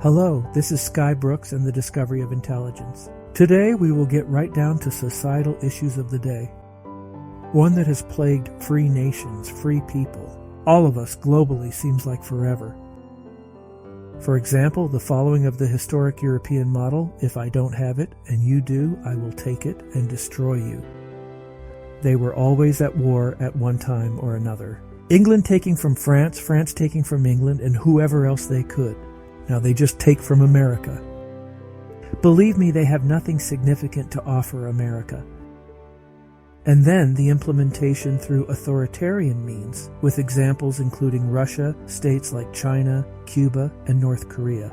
Hello, this is Sky Brooks and the Discovery of Intelligence. Today we will get right down to societal issues of the day. One that has plagued free nations, free people. All of us globally seems like forever. For example, the following of the historic European model, if I don't have it and you do, I will take it and destroy you. They were always at war at one time or another. England taking from France, France taking from England, and whoever else they could. Now they just take from America. Believe me, they have nothing significant to offer America. And then the implementation through authoritarian means, with examples including Russia, states like China, Cuba, and North Korea.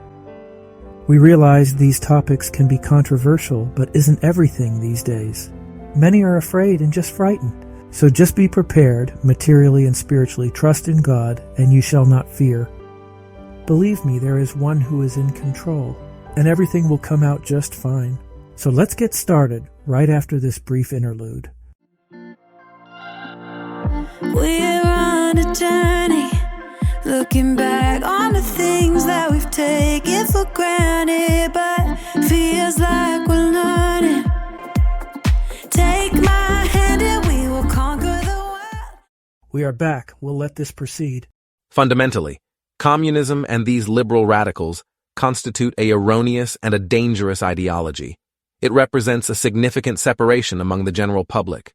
We realize these topics can be controversial, but isn't everything these days? Many are afraid and just frightened. So just be prepared, materially and spiritually, trust in God, and you shall not fear. Believe me, there is one who is in control, and everything will come out just fine. So let's get started right after this brief interlude. We're on a journey, looking back on the things that we've taken for granted, but feels like we're learning. Take my hand and we will conquer the world. We are back. We'll let this proceed. Fundamentally, communism and these liberal radicals constitute a erroneous and a dangerous ideology. It represents a significant separation among the general public.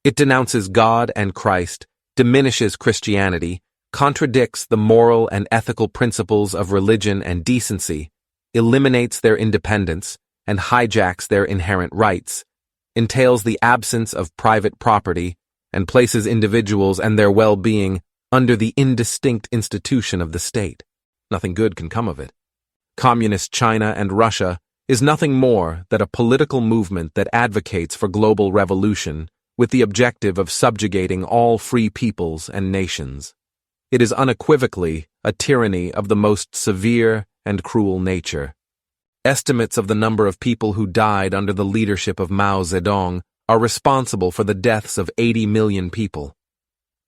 It denounces God and Christ, diminishes Christianity, contradicts the moral and ethical principles of religion and decency, eliminates their independence, and hijacks their inherent rights, entails the absence of private property, and places individuals and their well-being under the indistinct institution of the state. Nothing good can come of it. Communist China and Russia is nothing more than a political movement that advocates for global revolution with the objective of subjugating all free peoples and nations. It is unequivocally a tyranny of the most severe and cruel nature. Estimates of the number of people who died under the leadership of Mao Zedong are responsible for the deaths of 80 million people.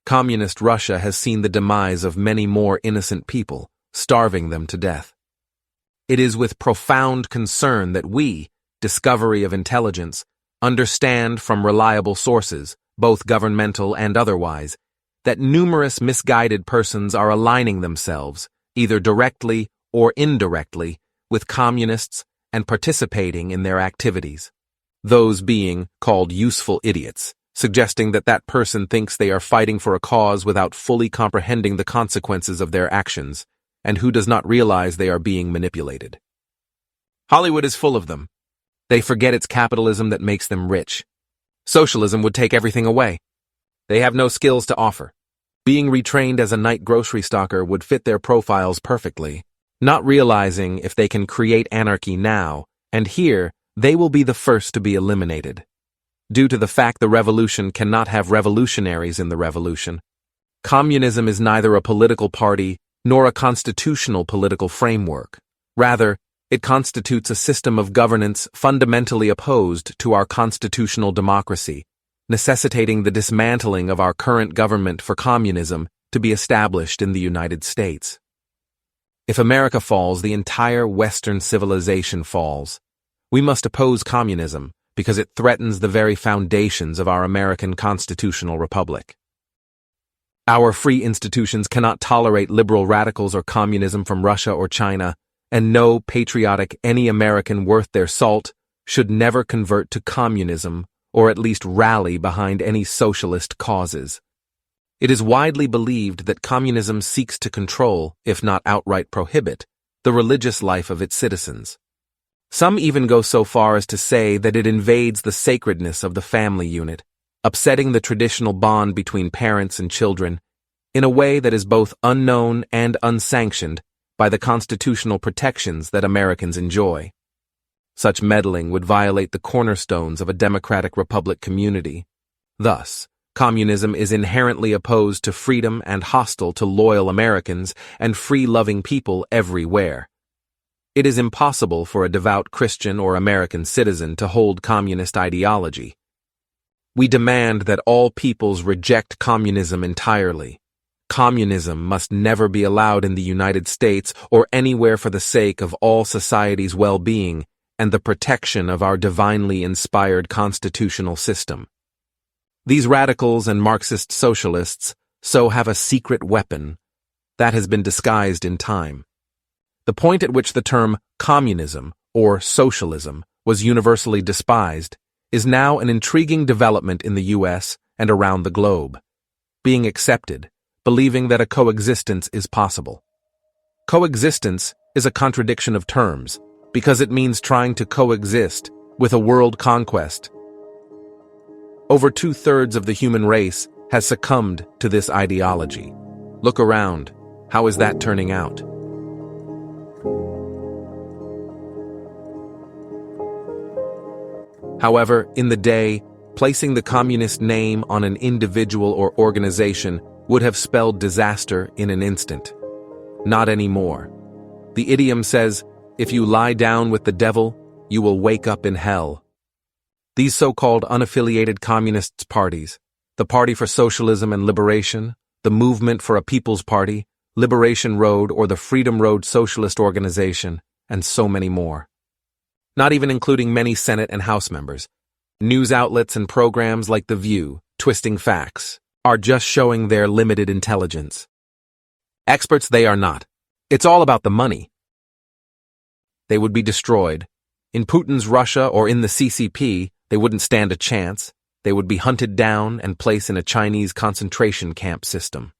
Communist Russia has seen the demise of many more innocent people, starving them to death. It is with profound concern that we, Discovery of Intelligence, understand from reliable sources, both governmental and otherwise, that numerous misguided persons are aligning themselves, either directly or indirectly, with communists and participating in their activities. Those being called useful idiots, suggesting that that person thinks they are fighting for a cause without fully comprehending the consequences of their actions, and who does not realize they are being manipulated. Hollywood is full of them. They forget it's capitalism that makes them rich. Socialism would take everything away. They have no skills to offer. Being retrained as a night grocery stocker would fit their profiles perfectly, not realizing if they can create anarchy now, and here, they will be the first to be eliminated. Due to the fact the revolution cannot have revolutionaries in the revolution. Communism is neither a political party nor a constitutional political framework. Rather, it constitutes a system of governance fundamentally opposed to our constitutional democracy, necessitating the dismantling of our current government for communism to be established in the United States. If America falls, the entire Western civilization falls. We must oppose communism because it threatens the very foundations of our American constitutional republic. Our free institutions cannot tolerate liberal radicals or communism from Russia or China, and no patriotic any American worth their salt should never convert to communism or at least rally behind any socialist causes. It is widely believed that communism seeks to control, if not outright prohibit, the religious life of its citizens. Some even go so far as to say that it invades the sacredness of the family unit, upsetting the traditional bond between parents and children, in a way that is both unknown and unsanctioned by the constitutional protections that Americans enjoy. Such meddling would violate the cornerstones of a democratic republic community. Thus, communism is inherently opposed to freedom and hostile to loyal Americans and free-loving people everywhere. It is impossible for a devout Christian or American citizen to hold communist ideology. We demand that all peoples reject communism entirely. Communism must never be allowed in the United States or anywhere for the sake of all society's well-being and the protection of our divinely inspired constitutional system. These radicals and Marxist socialists so have a secret weapon that has been disguised in time. The point at which the term communism or socialism was universally despised is now an intriguing development in the US and around the globe, being accepted, believing that a coexistence is possible. Coexistence is a contradiction of terms because it means trying to coexist with a world conquest. Over 2/3 of the human race has succumbed to this ideology. Look around. How is that turning out? However, in the day, placing the communist name on an individual or organization would have spelled disaster in an instant. Not anymore. The idiom says, if you lie down with the devil, you will wake up in hell. These so-called unaffiliated communist parties, the Party for Socialism and Liberation, the Movement for a People's Party, Liberation Road or the Freedom Road Socialist Organization, and so many more. Not even including many Senate and House members. News outlets and programs like The View, twisting facts, are just showing their limited intelligence. Experts they are not. It's all about the money. They would be destroyed. In Putin's Russia or in the CCP, they wouldn't stand a chance. They would be hunted down and placed in a Chinese concentration camp system.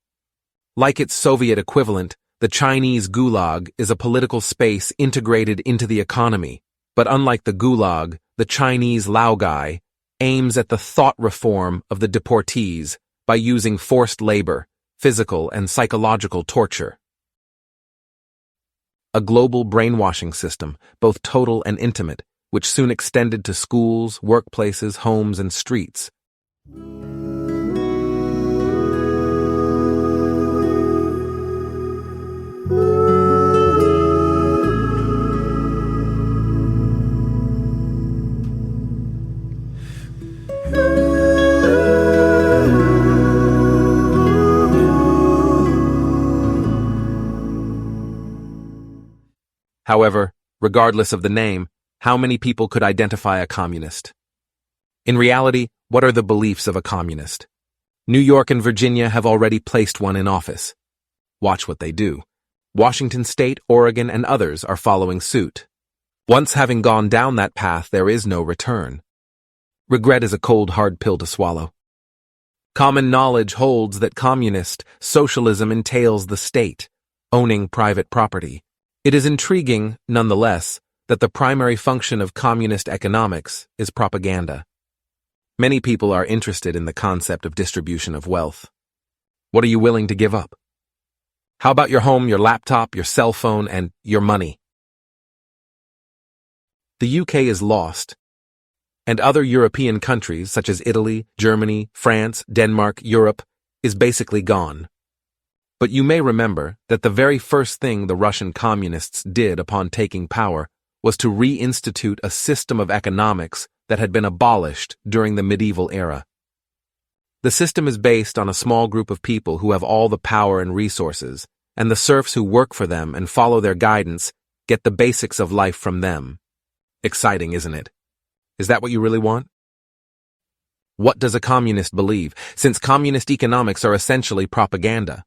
Like its Soviet equivalent, the Chinese Gulag is a political space integrated into the economy. But unlike the Gulag, the Chinese Laogai aims at the thought reform of the deportees by using forced labor, physical and psychological torture. A global brainwashing system, both total and intimate, which soon extended to schools, workplaces, homes, and streets. However, regardless of the name, how many people could identify a communist? In reality, what are the beliefs of a communist? New York and Virginia have already placed one in office. Watch what they do. Washington State, Oregon, and others are following suit. Once having gone down that path, there is no return. Regret is a cold, hard pill to swallow. Common knowledge holds that communist socialism entails the state, owning private property. It is intriguing, nonetheless, that the primary function of communist economics is propaganda. Many people are interested in the concept of distribution of wealth. What are you willing to give up? How about your home, your laptop, your cell phone, and your money? The UK is lost, and other European countries such as Italy, Germany, France, Denmark, Europe is basically gone. But you may remember that the very first thing the Russian communists did upon taking power was to reinstitute a system of economics that had been abolished during the medieval era. The system is based on a small group of people who have all the power and resources, and the serfs who work for them and follow their guidance get the basics of life from them. Exciting, isn't it? Is that what you really want? What does a communist believe, since communist economics are essentially propaganda?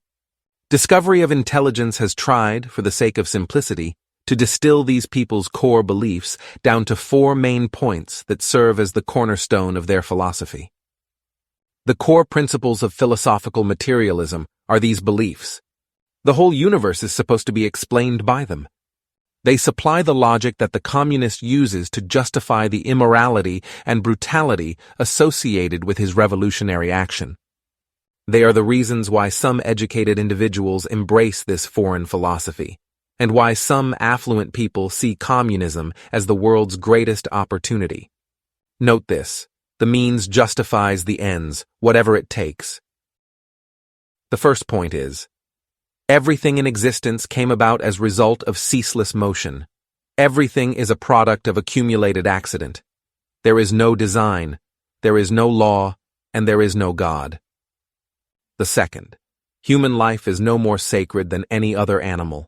Discovery of intelligence has tried, for the sake of simplicity, to distill these people's core beliefs down to 4 main points that serve as the cornerstone of their philosophy. The core principles of philosophical materialism are these beliefs. The whole universe is supposed to be explained by them. They supply the logic that the communist uses to justify the immorality and brutality associated with his revolutionary action. They are the reasons why some educated individuals embrace this foreign philosophy, and why some affluent people see communism as the world's greatest opportunity. Note this: the means justifies the ends, whatever it takes. The first point is, everything in existence came about as result of ceaseless motion. Everything is a product of accumulated accident. There is no design, there is no law, and there is no God. The second, Human life is no more sacred than any other animal.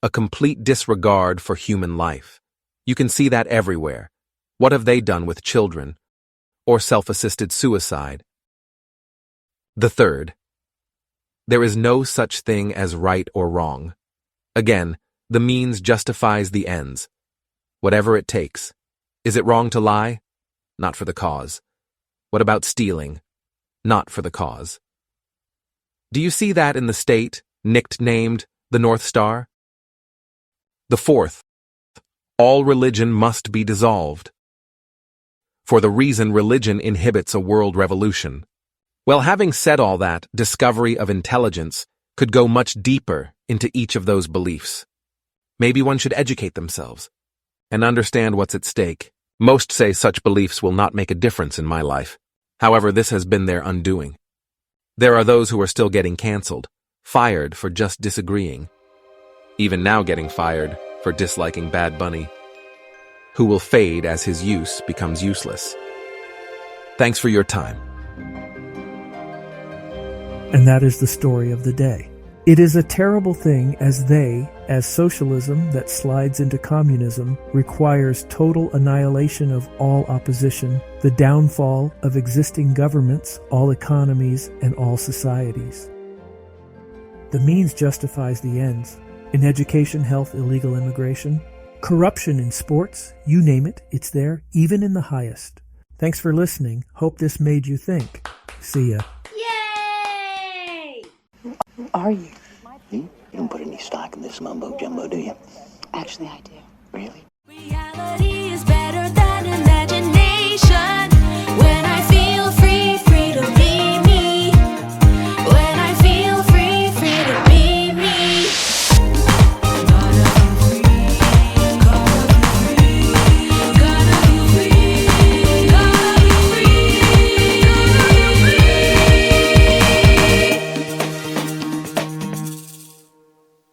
A complete disregard for human life. You can see that everywhere. What have they done with children? Or self-assisted suicide? The third. There is no such thing as right or wrong. Again, the means justifies the ends. Whatever it takes. Is it wrong to lie? Not for the cause. What about stealing? Not for the cause. Do you see that in the state, nicknamed the North Star? The fourth. All religion must be dissolved. For the reason religion inhibits a world revolution. Well, having said all that, discovery of intelligence could go much deeper into each of those beliefs. Maybe one should educate themselves and understand what's at stake. Most say such beliefs will not make a difference in my life. However, this has been their undoing. There are those who are still getting cancelled, fired for just disagreeing. Even now getting fired for disliking Bad Bunny, who will fade as his use becomes useless. Thanks for your time. And that is the story of the day. It is a terrible thing as socialism that slides into communism requires total annihilation of all opposition, the downfall of existing governments, all economies, and all societies. The means justifies the ends. In education, health, illegal immigration, corruption in sports, you name it, it's there, even in the highest. Thanks for listening. Hope this made you think. See ya. Yay! Who are you? You don't put any stock in this mumbo jumbo, do you? Actually, I do. Really? Reality